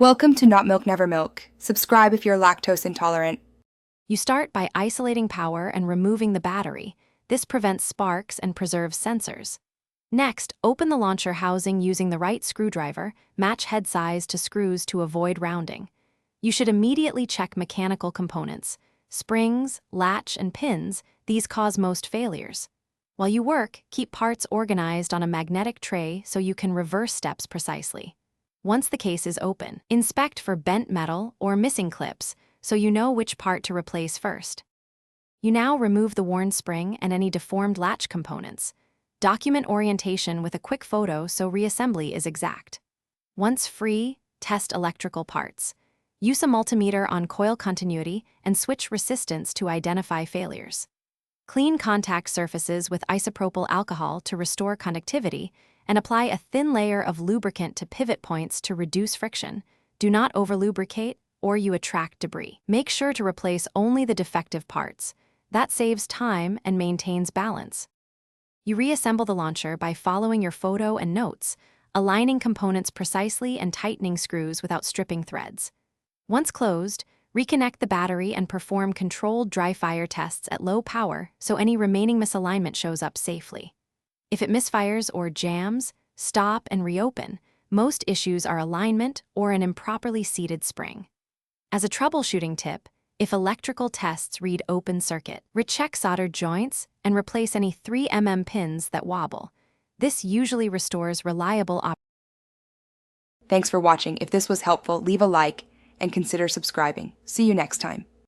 Welcome to Not Milk Never Milk. Subscribe if you're lactose intolerant. You start by isolating power and removing the battery. This prevents sparks and preserves sensors. Next, open the launcher housing using the right screwdriver, match head size to screws to avoid rounding. You should immediately check mechanical components. Springs, latch, and pins, these cause most failures. While you work, keep parts organized on a magnetic tray so you can reverse steps precisely. Once the case is open, inspect for bent metal or missing clips so you know which part to replace first. You now remove the worn spring and any deformed latch components. Document orientation with a quick photo so reassembly is exact. Once free, test electrical parts. Use a multimeter on coil continuity and switch resistance to identify failures. Clean contact surfaces with isopropyl alcohol to restore conductivity, and apply a thin layer of lubricant to pivot points to reduce friction. Do not over-lubricate or you attract debris. Make sure to replace only the defective parts. That saves time and maintains balance. You reassemble the launcher by following your photo and notes, aligning components precisely and tightening screws without stripping threads. Once closed, reconnect the battery and perform controlled dry fire tests at low power so any remaining misalignment shows up safely. If it misfires or jams, stop and reopen. Most issues are alignment or an improperly seated spring. As a troubleshooting tip, if electrical tests read open circuit, recheck soldered joints and replace any 3mm pins that wobble. This usually restores reliable Thanks for watching. If this was helpful, leave a like and consider subscribing. See you next time.